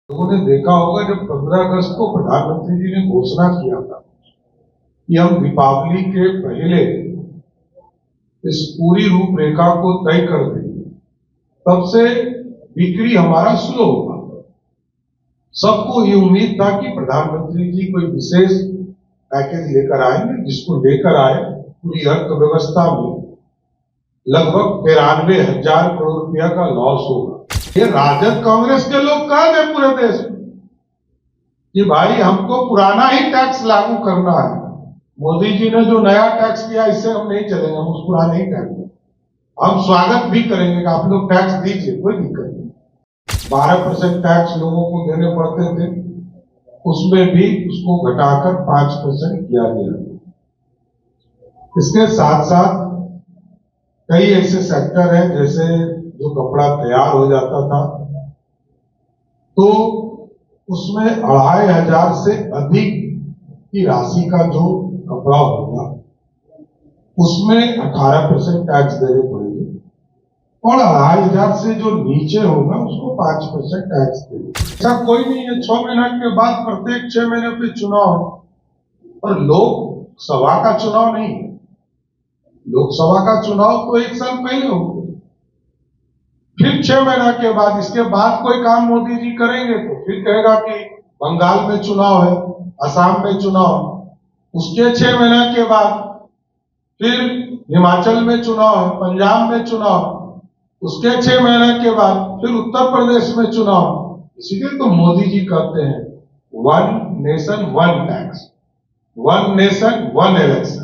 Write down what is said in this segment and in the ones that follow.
लोगों ने देखा होगा जब 15 अगस्त को प्रधानमंत्री जी ने घोषणा किया था कि हम दीपावली के पहले इस पूरी रूपरेखा को तय कर देंगे, तब से बिक्री हमारा स्लो होगा। सबको ये उम्मीद था कि प्रधानमंत्री जी कोई विशेष पैकेज लेकर आएंगे, जिसको लेकर आए पूरी अर्थव्यवस्था में लगभग 93,000 करोड़ रुपया का लॉस होगा। ये राजद कांग्रेस के लोग कह रहे पूरे देश में कि भाई हमको पुराना ही टैक्स लागू करना है। मोदी जी ने जो नया टैक्स किया इससे हम नहीं चलेंगे, हम उस पुराने ही टैक्स में हम स्वागत भी करेंगे कि आप लोग टैक्स दीजिए, कोई दिक्कत नहीं। 12% टैक्स लोगों को देने पड़ते थे, उसमें भी उसको घटाकर 5% किया गया। इसके साथ साथ कई ऐसे सेक्टर हैं जैसे जो कपड़ा तैयार हो जाता था तो उसमें 2,500 से अधिक की राशि का जो कपड़ा होगा उसमें 18% टैक्स देने पड़ेंगे और 2,500 से जो नीचे होगा उसको 5% टैक्स देंगे। ऐसा कोई नहीं है 6 महीने के बाद प्रत्येक 6 महीने पे चुनाव, और लोकसभा का चुनाव नहीं है। लोकसभा का चुनाव तो 1 साल पहले हो गया, फिर 6 महीना के बाद, इसके बाद कोई काम मोदी जी करेंगे तो फिर कहेगा कि बंगाल में चुनाव है, असम में चुनाव, उसके 6 महीना के बाद फिर हिमाचल में चुनाव है, पंजाब में चुनाव, उसके 6 महीने के बाद फिर उत्तर प्रदेश में चुनाव। इसीलिए तो मोदी जी कहते हैं 1 नेशन 1 टैक्स, 1 नेशन 1 इलेक्शन।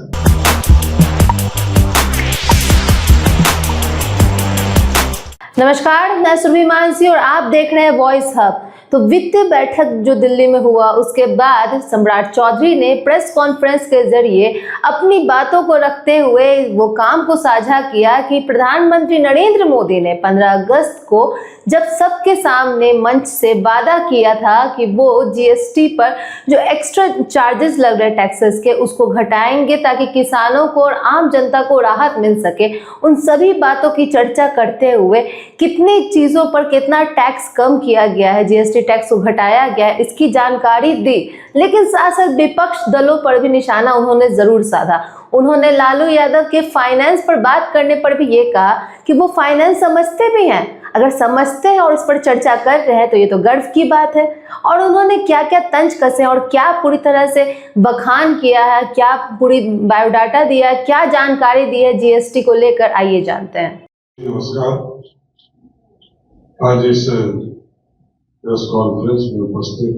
नमस्कार, मैं सुरभि मानसी और आप देख रहे हैं वॉइस हब। तो वित्तीय बैठक जो दिल्ली में हुआ उसके बाद सम्राट चौधरी ने प्रेस कॉन्फ्रेंस के जरिए अपनी बातों को रखते हुए वो काम को साझा किया कि प्रधानमंत्री नरेंद्र मोदी ने 15 अगस्त को जब सबके सामने मंच से वादा किया था कि वो जीएसटी पर जो एक्स्ट्रा चार्जेस लग रहे टैक्सेस के उसको घटाएंगे ताकि किसानों को और आम जनता को राहत मिल सके, उन सभी बातों की चर्चा करते हुए कितनी चीज़ों पर कितना टैक्स कम किया गया है, जीएसटी टैक्स को घटाया गया है, इसकी जानकारी दी। लेकिन साथ साथ विपक्ष दलों पर भी निशाना उन्होंने जरूर साधा। उन्होंने लालू यादव के फाइनेंस पर बात करने पर भी ये कहा कि वो फाइनेंस समझते भी हैं, अगर समझते हैं और इस पर चर्चा कर रहे हैं तो ये तो गर्व की बात है। और उन्होंने क्या क्या तंज कसे और क्या पूरी तरह से बखान किया है, क्या पूरी बायोडाटा दिया है, क्या जानकारी दी है जीएसटी को लेकर, आइए जानते हैं। नमस्कार, आज इस प्रेस कॉन्फ्रेंस में उपस्थित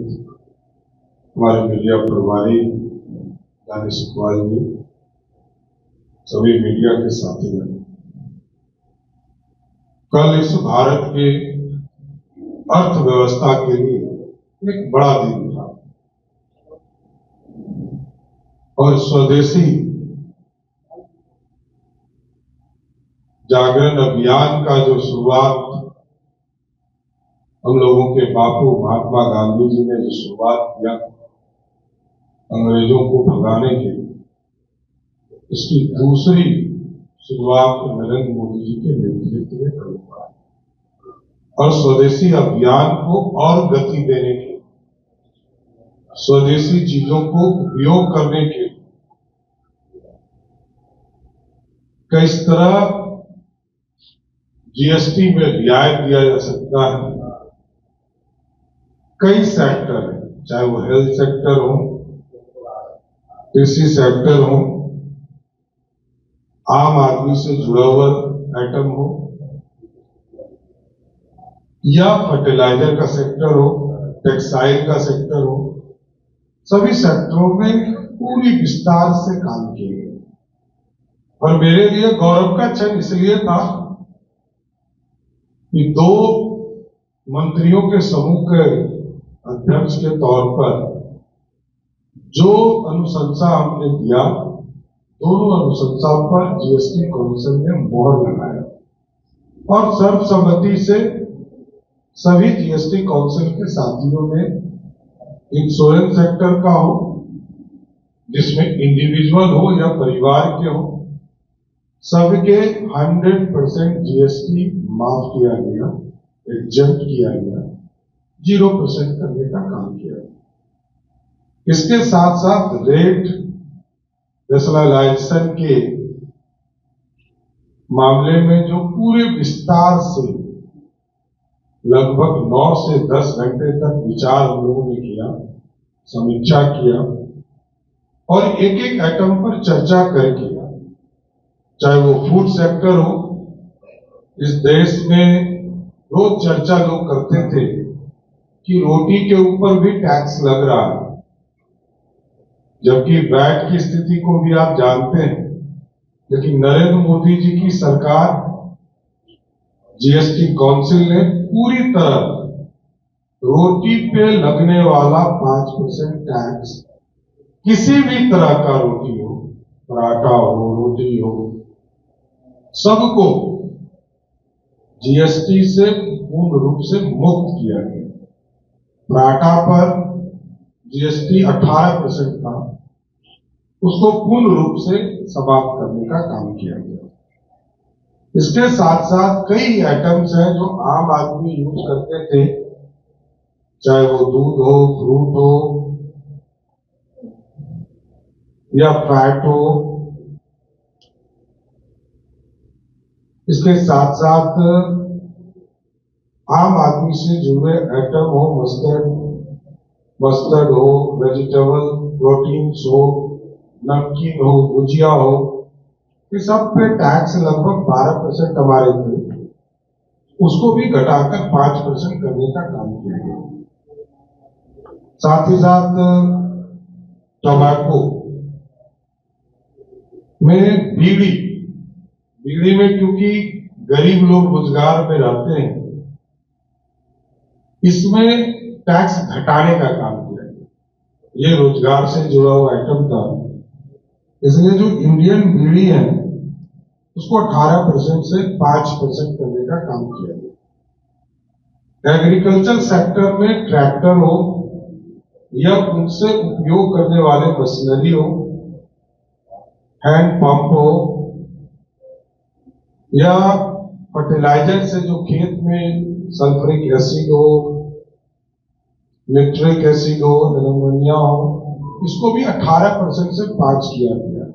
हमारे मीडिया प्रभारी दानिश इकबाल जी, सभी मीडिया के साथीगण, कल इस भारत की अर्थव्यवस्था के लिए एक बड़ा दिन था और स्वदेशी जागरण अभियान का जो शुरुआत हम लोगों के बापू महात्मा गांधी जी ने जो शुरुआत किया अंग्रेजों को भगाने के लिए, इसकी दूसरी शुरुआत नरेंद्र मोदी जी के नेतृत्व में करूंगा और स्वदेशी अभियान को और गति देने के, स्वदेशी चीजों को उपयोग करने के किस तरह जीएसटी में रियायत दिया जा सकता है। कई सेक्टर है, चाहे वो हेल्थ सेक्टर हो, कृषि सेक्टर हो, आम आदमी से जुड़ा हुआ आइटम हो या फर्टिलाइजर का सेक्टर हो, टेक्सटाइल का सेक्टर हो, सभी सेक्टरों में पूरी विस्तार से काम किए गए। और मेरे लिए गौरव का क्षण इसलिए था कि 2 मंत्रियों के समूह के अध्यक्ष के तौर पर जो अनुशंसा हमने दिया, दोनों अनुशंसा पर जीएसटी काउंसिल ने मोहर लगाया और सर्वसम्मति से सभी जीएसटी काउंसिल के साथियों ने, इंश्योरेंस सेक्टर का हो, जिसमें इंडिविजुअल हो या परिवार के हो, सबके 100% जीएसटी माफ किया गया, एग्जम्प्ट किया गया, 0% करने का काम किया। इसके साथ साथ रेट नेशनलाइजेशन के मामले में जो पूरे विस्तार से लगभग 9 से 10 घंटे तक विचार हम लोगों ने किया, समीक्षा किया और एक एक आइटम पर चर्चा कर किया। चाहे वो फूड सेक्टर हो, इस देश में रोज चर्चा लोग करते थे कि रोटी के ऊपर भी टैक्स लग रहा है, जबकि वैट की स्थिति को भी आप जानते हैं। लेकिन नरेंद्र मोदी जी की सरकार, जीएसटी काउंसिल ने पूरी तरह रोटी पे लगने वाला 5% टैक्स, किसी भी तरह का रोटी हो, पराठा हो, रोटी हो, सबको जीएसटी से पूर्ण रूप से मुक्त किया गया। पराठा पर जीएसटी 18% था, उसको पूर्ण रूप से समाप्त करने का काम किया गया। इसके साथ साथ कई आइटम्स हैं जो आम आदमी यूज करते थे, चाहे वो दूध हो, फ्रूट हो या फैट हो। इसके साथ साथ आम आदमी से जुड़े आइटम हो, मस्टर्ड हो, वेजिटेबल प्रोटीन्स हो, नमकीन हो, भुजिया हो, ये सब पे टैक्स लगभग 12% हमारे थे, उसको भी घटाकर 5% करने का काम किया गया। साथ ही साथ टोबैको में बीड़ी में क्योंकि गरीब लोग रोजगार में रहते हैं, इसमें टैक्स घटाने का काम किया गया। ये रोजगार से जुड़ा हुआ आइटम था, इसलिए जो इंडियन बीड़ी है उसको 18% से 5% करने का काम किया गया। एग्रीकल्चर सेक्टर में ट्रैक्टर हो या उनसे उपयोग करने वाले मशीनरी हो, हैंड पंप हो या फर्टिलाइजर से जो खेत में सल्फ्यूरिक एसिड हो, निट्रिक एसिड हो, एमोनिया हो, इसको भी 18% से 5 किया गया,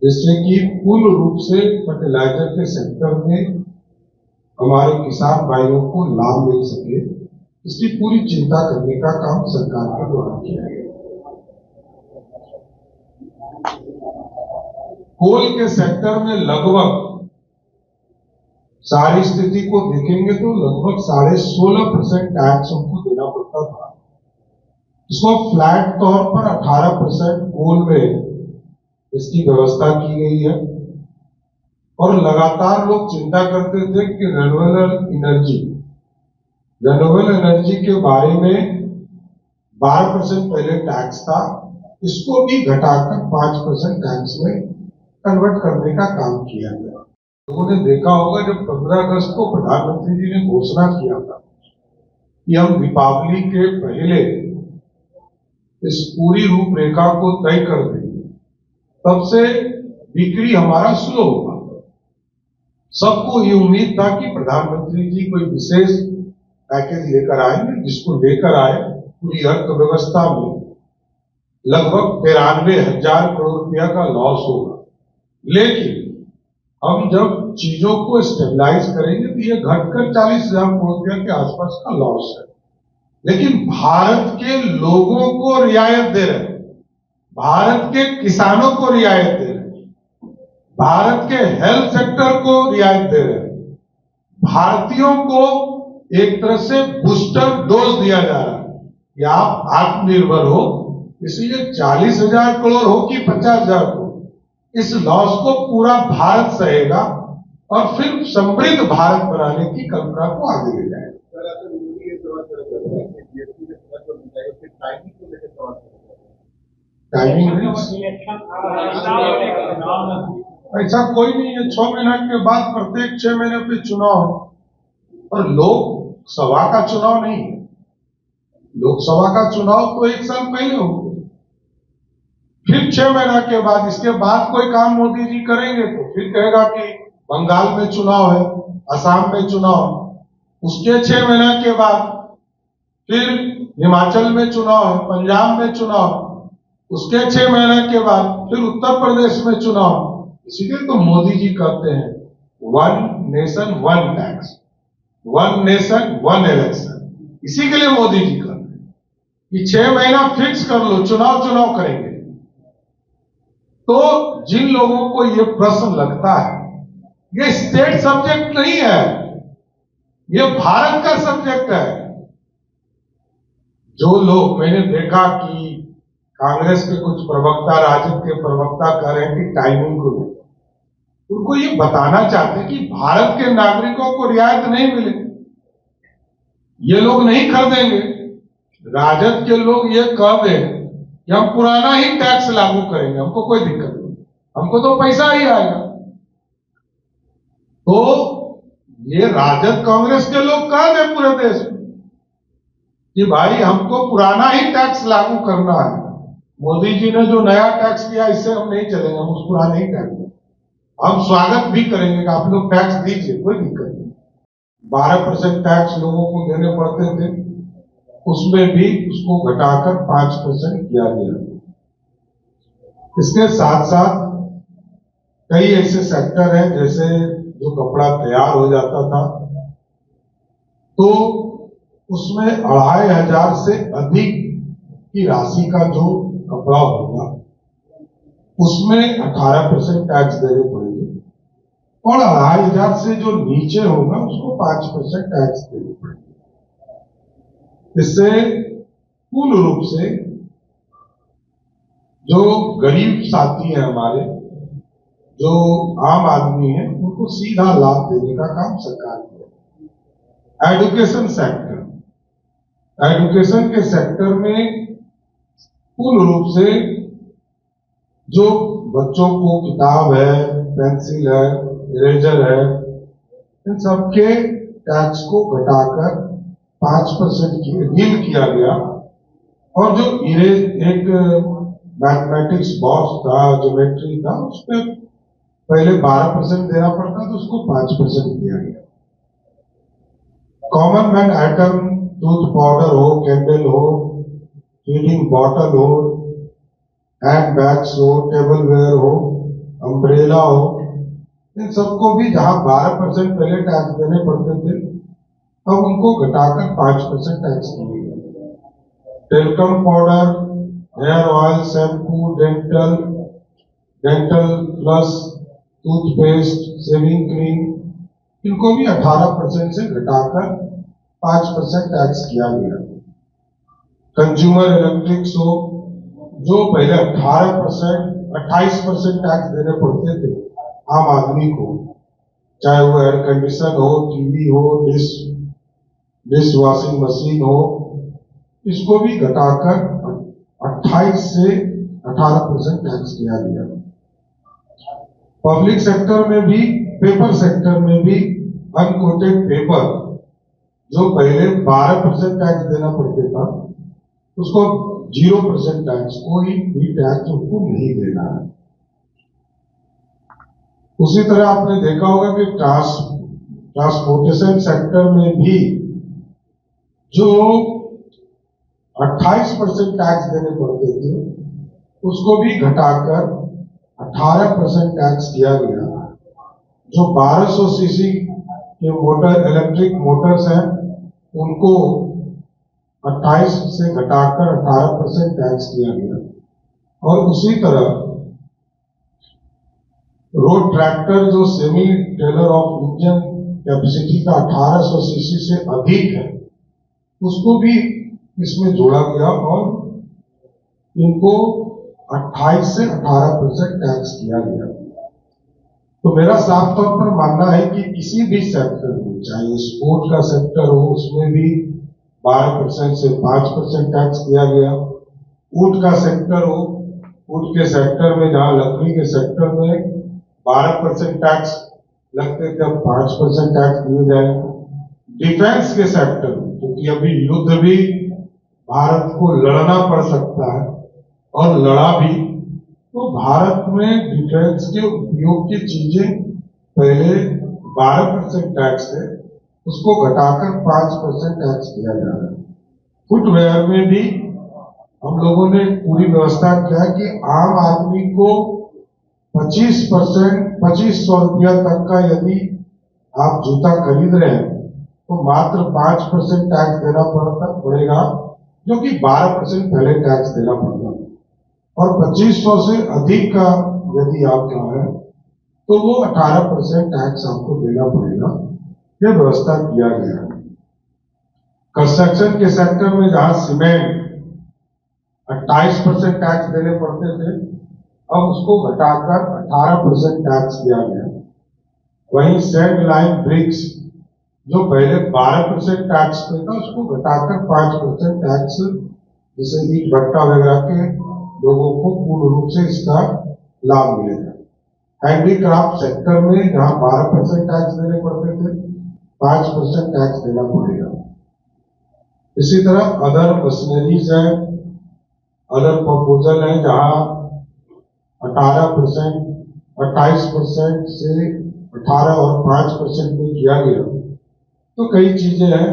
जिससे कि पूर्ण रूप से फर्टिलाइजर के सेक्टर में हमारे किसान भाइयों को लाभ मिल सके, इसकी पूरी चिंता करने का काम सरकार के द्वारा किया गया। कोल के सेक्टर में लगभग सारी स्थिति को देखेंगे तो लगभग 16.5% टैक्स हमको देना पड़ता था। इसको फ्लैट तौर पर 18% कोल में इसकी व्यवस्था की गई है। और लगातार लोग चिंता करते थे कि रेन्यूएबल एनर्जी के बारे में 12% पहले टैक्स था, इसको भी घटाकर 5% टैक्स में कन्वर्ट करने का काम किया गया। लोगों ने देखा होगा जब 15 अगस्त को प्रधानमंत्री जी ने घोषणा किया था कि हम दीपावली के पहले इस पूरी रूपरेखा को तय कर देंगे, तब से बिक्री हमारा स्लो हुआ। सबको ये उम्मीद था कि प्रधानमंत्री जी कोई विशेष पैकेज लेकर आएंगे, जिसको लेकर आए पूरी अर्थव्यवस्था में लगभग 93,000 करोड़ रुपया का लॉस होगा। लेकिन हम जब चीजों को स्टेबलाइज करेंगे तो ये घटकर 40,000 करोड़ रुपया के आसपास का लॉस है। लेकिन भारत के लोगों को रियायत दे रहे, भारत के किसानों को रियायत दे रहे, भारत के हेल्थ सेक्टर को रियायत दे रहे, भारतीयों को एक तरह से बूस्टर डोज दिया जा रहा है कि आप आत्मनिर्भर हो। इसलिए 40,000 करोड़ हो कि 50,000 करोड़, इस लॉस को पूरा भारत सहेगा और फिर समृद्ध भारत बनाने की कल्पना को आगे ले जाएगा। टाइमिंग ऐसा कोई नहीं है, 6 महीने के बाद प्रत्येक 6 महीने पे चुनाव है। और लोकसभा का चुनाव नहीं है, लोकसभा का चुनाव तो 1 साल पहले हो, फिर 6 महीना के बाद, इसके बाद कोई काम मोदी जी करेंगे तो फिर कहेगा कि बंगाल में चुनाव है, असम में चुनाव है, उसके 6 महीना के बाद फिर हिमाचल में चुनाव है, पंजाब में चुनाव, उसके 6 महीने के बाद फिर उत्तर प्रदेश में चुनाव। इसीलिए तो मोदी जी कहते हैं 1 नेशन 1 टैक्स, 1 नेशन 1 इलेक्शन। इसी के लिए मोदी जी कहते हैं कि 6 महीना फिक्स कर लो, चुनाव करेंगे। तो जिन लोगों को ये प्रश्न लगता है, ये स्टेट सब्जेक्ट नहीं है, ये भारत का सब्जेक्ट है। जो लोग, मैंने देखा कि कांग्रेस के कुछ प्रवक्ता, राजद के प्रवक्ता कह रहे हैं कि टाइमिंग को लेकर, उनको ये बताना चाहते हैं कि भारत के नागरिकों को रियायत नहीं मिले, ये लोग नहीं खरीदेंगे। राजद के लोग ये कह दें कि हम पुराना ही टैक्स लागू करेंगे, हमको कोई दिक्कत नहीं, हमको तो पैसा ही आएगा। तो ये राजद कांग्रेस के लोग कह दें पूरे देश में कि भाई हमको पुराना ही टैक्स लागू करना है, मोदी जी ने जो नया टैक्स किया इससे हम नहीं चलेंगे, हम उस पुराने ही टैक्स, हम स्वागत भी करेंगे कि आप लोग टैक्स दीजिए, कोई दिक्कत नहीं। 12% टैक्स लोगों को देने पड़ते थे, उसमें भी उसको घटाकर 5% किया गया। इसके साथ साथ कई ऐसे सेक्टर हैं, जैसे जो कपड़ा तैयार हो जाता था तो उसमें 2500 से अधिक की राशि का जो कपड़ा होगा उसमें 18% टैक्स देने पड़ेंगे, और 2500 से जो नीचे होगा उसको 5% टैक्स देने पड़ेंगे। इससे पूर्ण रूप से जो गरीब साथी हैं हमारे, जो आम आदमी है, उनको सीधा लाभ देने का काम सरकार करेगी। एजुकेशन सेक्टर, एजुकेशन के सेक्टर में पूर्ण रूप से जो बच्चों को किताब है, पेंसिल है, इरेजर है, इन सबके टैक्स को घटाकर 5% ढील किया गया। और जो एक मैथमेटिक्स बॉक्स था, ज्योमेट्री था, उस पर पहले 12% देना पड़ता था, उसको 5% किया गया। Common man item, tooth powder हो, कैंडल हो, फीडिंग बॉटल हो, हैंड बैग्स हो, टेबल वेयर हो, अम्ब्रेला हो, इन सबको भी जहां 12% पहले टैक्स देने पड़ते थे, अब उनको घटाकर 5% टैक्स किए गए। Talcum powder, hair oil, shampoo, dental plus, toothpaste, shaving cream, इनको भी 18% से घटाकर 5% टैक्स किया गया। कंज्यूमर इलेक्ट्रिक्स हो, जो पहले 28% टैक्स देने पड़ते थे आम आदमी को, चाहे वो एयर कंडीशन हो, टीवी हो, डिश वॉशिंग मशीन हो, इसको भी घटाकर 28 से 18% टैक्स किया गया। पब्लिक सेक्टर में भी, पेपर सेक्टर में भी अनकोटेड पेपर, जो पहले 12% टैक्स देना पड़ता था, उसको 0% टैक्स, कोई भी टैक्स उसको नहीं देना है। उसी तरह आपने देखा होगा कि ट्रांसपोर्टेशन सेक्टर में भी जो 28% टैक्स देने पड़ते थे, उसको भी घटाकर 18% टैक्स किया गया। जो 1200 सीसी के मोटर, इलेक्ट्रिक मोटर्स हैं, उनको 28 से घटाकर 18% टैक्स किया गया। और उसी तरह रोड ट्रैक्टर, जो semi trailer of engine capacity का 1800 सीसी से अधिक है, उसको भी इसमें जोड़ा गया और इनको 28 से 18% टैक्स किया गया। तो मेरा साफ तौर पर मानना है कि किसी भी सेक्टर में, चाहे स्पोर्ट का सेक्टर हो, उसमें भी 12% से 5% टैक्स किया गया। ऊँट का सेक्टर हो, ऊँट के सेक्टर में, जहां लकड़ी के सेक्टर में 12% टैक्स लगते थे, अब 5% टैक्स दिए जाएंगे। डिफेंस के सेक्टर में, क्योंकि अभी युद्ध भी भारत को लड़ना पड़ सकता है और लड़ा भी, तो भारत में डिफेंस के उपयोग की चीजें पहले 12% टैक्स है, उसको घटाकर 5% टैक्स किया जा रहा है। फुटवेयर में भी हम लोगों ने पूरी व्यवस्था किया कि आम आदमी को 2500 रुपया तक का यदि आप जूता खरीद रहे हैं तो मात्र 5% टैक्स देना पड़ेगा, जो कि 12% पहले टैक्स देना पड़ता है, और 2500 से अधिक का यदि आपका है तो वो 18% टैक्स आपको देना पड़ेगा। यह व्यवस्था किया गया है। कंस्ट्रक्शन के सेक्टर में जहां सीमेंट 28% टैक्स देने पड़ते थे, अब उसको घटाकर 18% टैक्स किया गया। वहीं सैंड लाइम ब्रिक्स जो पहले 12% टैक्स पे था, उसको घटाकर 5% टैक्स, जैसे ईट भट्टा वगैरह के लोगों को पूर्ण रूप से इसका लाभ मिलेगा। हैंडीक्राफ्ट सेक्टर में जहां 12% टैक्स देने पड़ते थे, 5% टैक्स देना पड़ेगा। इसी तरह अदर मशीनरीज है, अदर प्रपोजल है, जहां 28% से 18 और 5% में किया गया। तो कई चीजें हैं,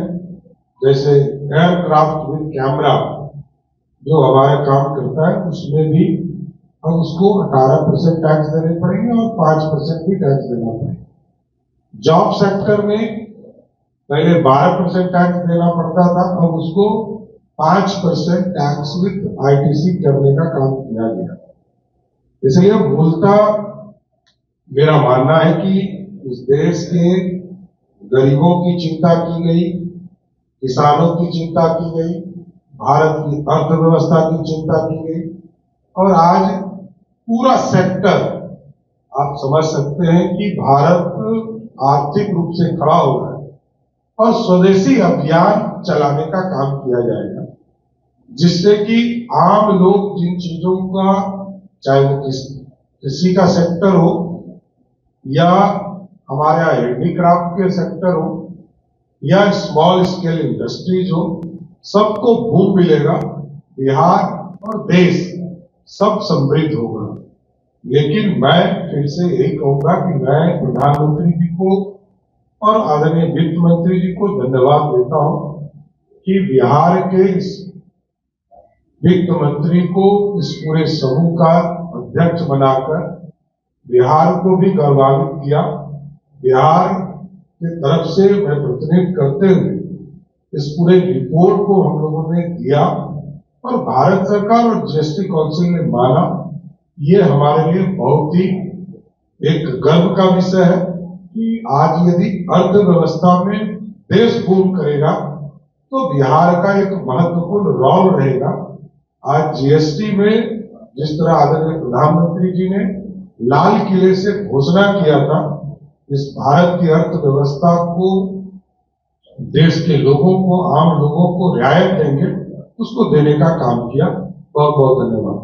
जैसे एयरक्राफ्ट विद कैमरा जो हमारा काम करता है, उसमें भी हम उसको 18% टैक्स देने पड़ेंगे और 5% भी टैक्स देना पड़ेगा। जॉब सेक्टर में पहले 12% टैक्स देना पड़ता था, अब उसको 5% टैक्स विद ITC करने का काम किया गया। इसलिए मूलतः मेरा मानना है कि इस देश के गरीबों की चिंता की गई, किसानों की चिंता की गई, भारत की अर्थव्यवस्था की चिंता की गई, और आज पूरा सेक्टर आप समझ सकते हैं कि भारत आर्थिक रूप से खड़ा हो रहा है और स्वदेशी अभियान चलाने का काम किया जाएगा, जिससे कि आम लोग जिन चीजों का, चाहे वो कृषि का सेक्टर हो या हमारे यहाँ हैंडीक्राफ्ट के सेक्टर हो या स्मॉल स्केल इंडस्ट्रीज हो, सबको बूम मिलेगा। बिहार और देश सब समृद्ध होगा। लेकिन मैं फिर से यही कहूंगा कि मैं प्रधानमंत्री जी को और आदरणीय वित्त मंत्री जी को धन्यवाद देता हूं कि बिहार के इस वित्त मंत्री को इस पूरे समूह का अध्यक्ष बनाकर बिहार को भी गौरवान्वित किया। बिहार की तरफ से मैं प्रतिनिधित्व करते हुए इस पूरे रिपोर्ट को हम लोगों ने दिया और भारत सरकार और GST काउंसिल ने माना। ये हमारे लिए बहुत ही एक गर्व का विषय है कि आज यदि अर्थव्यवस्था में देश बूम करेगा तो बिहार का एक महत्वपूर्ण रोल रहेगा। आज GST में जिस तरह आदरणीय प्रधानमंत्री जी ने लाल किले से घोषणा किया था, इस भारत की अर्थव्यवस्था को, देश के लोगों को, आम लोगों को रियायत देंगे, उसको देने का काम किया। बहुत बहुत धन्यवाद।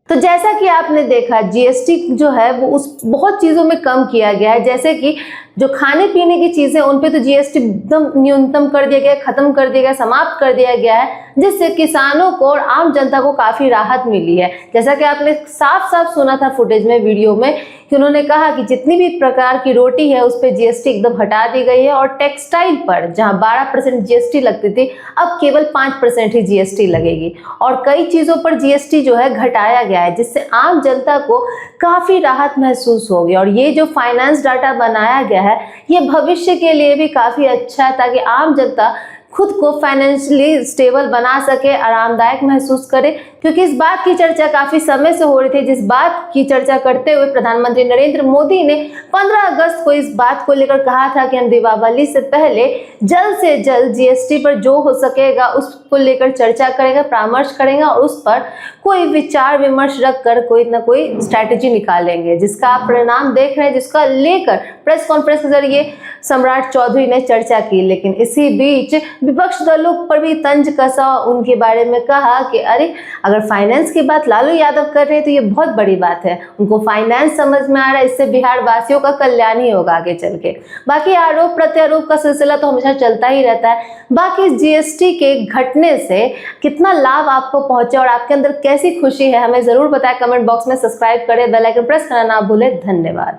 तो जैसा कि आपने देखा, GST जो है वो उस बहुत चीज़ों में कम किया गया है, जैसे कि जो खाने पीने की चीज़ें उन पे तो GST एकदम न्यूनतम कर दिया गया, खत्म कर दिया गया, समाप्त कर दिया गया है, जिससे किसानों को और आम जनता को काफ़ी राहत मिली है। जैसा कि आपने साफ साफ सुना था फुटेज में, वीडियो में, कि उन्होंने कहा कि जितनी भी प्रकार की रोटी है उस पर GST एकदम हटा दी गई है, और टेक्सटाइल पर जहां 12% GST लगती थी, अब केवल 5% ही GST लगेगी, और कई चीज़ों पर GST जो है घटाया गया है, जिससे आम जनता को काफ़ी राहत महसूस होगी। और ये जो फाइनेंस डाटा बनाया गया है, ये भविष्य के लिए भी काफ़ी अच्छा है, ताकि आम जनता खुद को फाइनेंशियली स्टेबल बना सके, आरामदायक महसूस करे। क्योंकि इस बात की चर्चा काफ़ी समय से हो रही थी, जिस बात की चर्चा करते हुए प्रधानमंत्री नरेंद्र मोदी ने 15 अगस्त को इस बात को लेकर कहा था कि हम दीपावली से पहले जल्द से जल्द GST पर जो हो सकेगा उसको लेकर चर्चा करेंगे, परामर्श करेंगे, और उस पर कोई विचार विमर्श रख कर कोई ना कोई स्ट्रैटेजी निकालेंगे, जिसका आप परिणाम देख रहे हैं, जिसका लेकर प्रेस कॉन्फ्रेंस के जरिए सम्राट चौधरी ने चर्चा की। लेकिन इसी बीच विपक्ष दलों पर भी तंज कसा, उनके बारे में कहा कि अरे अगर फाइनेंस की बात लालू यादव कर रहे हैं तो ये बहुत बड़ी बात है, उनको फाइनेंस समझ में आ रहा है, इससे बिहार वासियों का कल्याण ही होगा आगे चल के। बाकी आरोप प्रत्यारोप का सिलसिला तो हमेशा चलता ही रहता है। बाकी GST के घटने से कितना लाभ आपको पहुंचे और आपके अंदर कैसी खुशी है, हमें जरूर बताएं कमेंट बॉक्स में। सब्सक्राइब करें, बेल आइकन प्रेस करना ना भूलें। धन्यवाद।